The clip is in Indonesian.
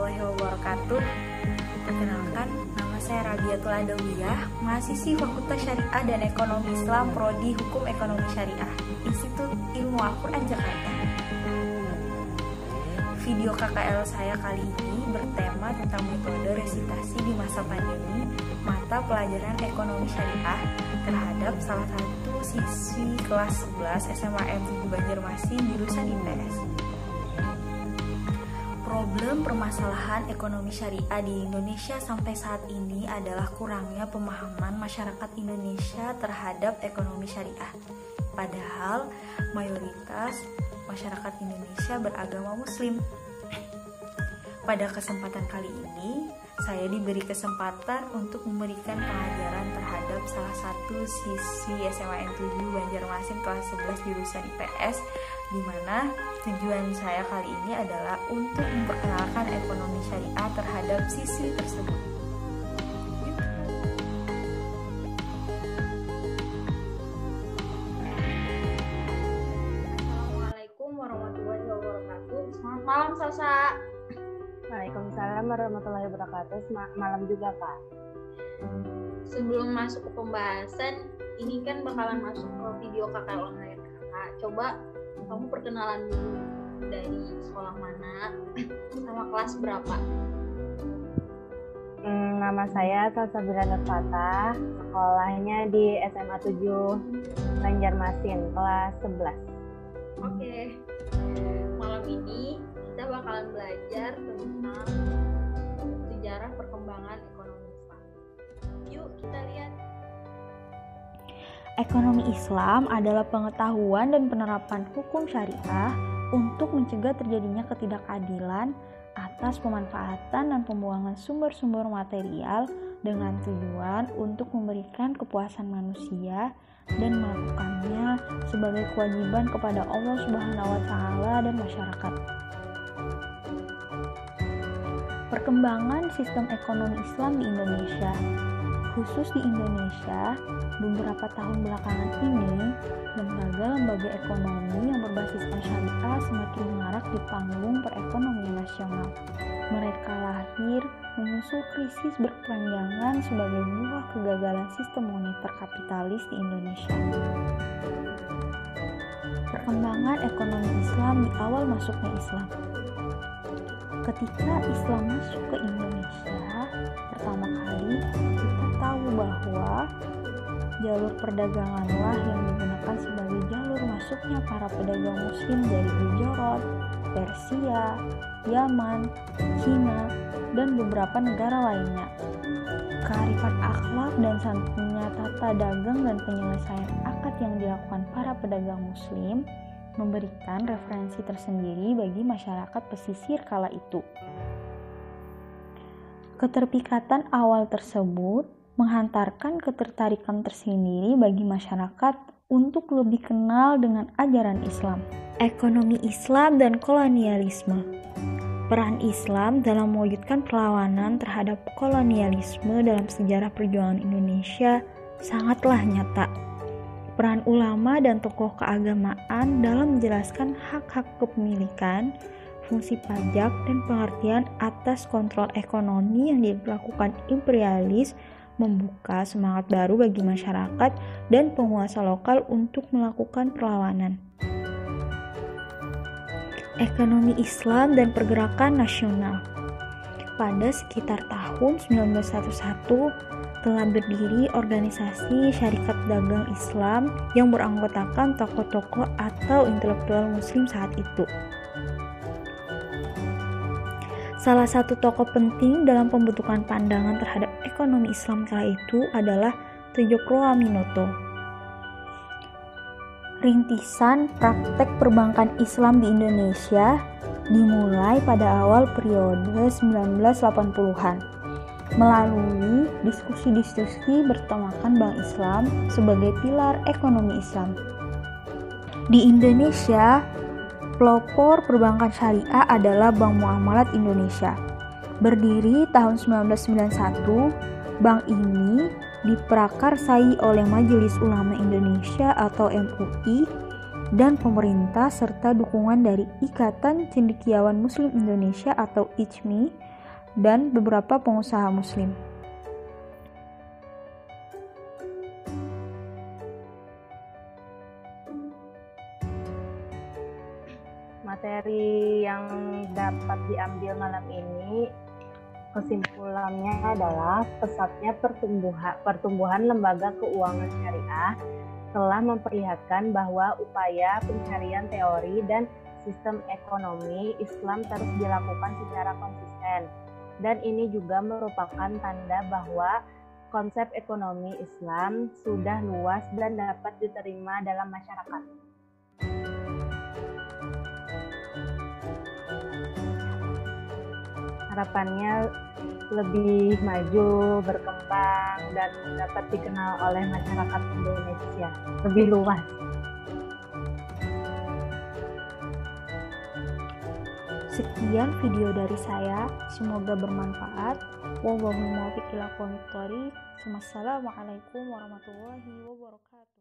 warahmatullahi wabarakatuh. Perkenalkan, nama saya Rabiatul Adawiyah, mahasiswi Fakultas Syariah dan Ekonomi Islam Prodi Hukum Ekonomi Syariah, Institut Ilmu Al-Quran Jakarta. Video KKL saya kali ini bertema tentang metode resitasi di masa pandemi mata pelajaran ekonomi syariah terhadap salah satu siswi kelas 11 SMA M7 Banjarmasin jurusan IPS. Problem permasalahan ekonomi syariah di Indonesia sampai saat ini adalah kurangnya pemahaman masyarakat Indonesia terhadap ekonomi syariah. Padahal mayoritas masyarakat Indonesia beragama Muslim. Pada kesempatan kali ini, saya diberi kesempatan untuk memberikan pengajaran terhadap salah satu siswi SMA N7 Banjarmasin kelas 11 jurusan IPS, di mana tujuan saya kali ini adalah untuk memperkenalkan ekonomi syariah terhadap siswi tersebut. Assalamualaikum warahmatullahi wabarakatuh. Selamat malam, Salsa. Waalaikumsalam warahmatullahi wabarakatuh. Malam juga, Kak. Sebelum masuk ke pembahasan, ini kan bakalan masuk ke video KKL online Kakak. Coba kamu perkenalan dulu, dari sekolah mana, sama kelas berapa? Nama saya Salsabila Nur Fatah, sekolahnya di SMA 7 Banjarmasin, kelas 11. Oke. Malam ini kita bakalan belajar tentang sejarah perkembangan ekonomi Islam. Yuk kita lihat. Ekonomi Islam adalah pengetahuan dan penerapan hukum syariah untuk mencegah terjadinya ketidakadilan atas pemanfaatan dan pembuangan sumber-sumber material dengan tujuan untuk memberikan kepuasan manusia dan melakukannya sebagai kewajiban kepada Allah Subhanahu wa Ta'ala dan masyarakat. Perkembangan sistem ekonomi Islam di Indonesia, khusus di Indonesia, beberapa tahun belakangan ini, lembaga-lembaga ekonomi yang berbasiskan syariah semakin marak di panggung perekonomian nasional. Mereka lahir menyusul krisis berkepanjangan sebagai buah kegagalan sistem moneter kapitalis di Indonesia. Perkembangan ekonomi Islam di awal masuknya Islam. Ketika Islam masuk ke Indonesia, pertama kali kita tahu bahwa jalur perdaganganlah yang digunakan sebagai jalur masuknya para pedagang muslim dari Gujarat, Persia, Yaman, Cina, dan beberapa negara lainnya. Kearifan akhlak dan santunnya tata dagang dan penyelesaian akad yang dilakukan para pedagang muslim memberikan referensi tersendiri bagi masyarakat pesisir kala itu. Keterpikatan awal tersebut menghantarkan ketertarikan tersendiri bagi masyarakat untuk lebih kenal dengan ajaran Islam. Ekonomi Islam dan kolonialisme. Peran Islam dalam mewujudkan perlawanan terhadap kolonialisme dalam sejarah perjuangan Indonesia sangatlah nyata. Peran ulama dan tokoh keagamaan dalam menjelaskan hak-hak kepemilikan, fungsi pajak, dan pengertian atas kontrol ekonomi yang dilakukan imperialis membuka semangat baru bagi masyarakat dan penguasa lokal untuk melakukan perlawanan. Ekonomi Islam dan pergerakan nasional. Pada sekitar tahun 1911 telah berdiri organisasi Syarikat Dagang Islam yang beranggotakan tokoh-tokoh atau intelektual muslim saat itu. Salah satu tokoh penting dalam pembentukan pandangan terhadap ekonomi Islam kala itu adalah Tjokro Aminoto. Rintisan praktek perbankan Islam di Indonesia dimulai pada awal periode 1980-an melalui diskusi-diskusi bertemakan Bank Islam sebagai pilar ekonomi Islam. Di Indonesia, pelopor perbankan syariah adalah Bank Muamalat Indonesia. Berdiri tahun 1991, bank ini diprakarsai oleh Majelis Ulama Indonesia atau MUI dan pemerintah serta dukungan dari Ikatan Cendekiawan Muslim Indonesia atau ICMI dan beberapa pengusaha muslim. Materi yang dapat diambil malam ini, kesimpulannya adalah pesatnya pertumbuhan lembaga keuangan syariah telah memperlihatkan bahwa upaya pencarian teori dan sistem ekonomi Islam terus dilakukan secara konsisten, dan ini juga merupakan tanda bahwa konsep ekonomi Islam sudah luas dan dapat diterima dalam masyarakat. Harapannya lebih maju, berkembang, dan dapat dikenal oleh masyarakat Indonesia lebih luas. Sekian video dari saya, semoga bermanfaat. Wallahul muwaffiq ila aqwamit thoriq. Wassalamualaikum warahmatullahi wabarakatuh.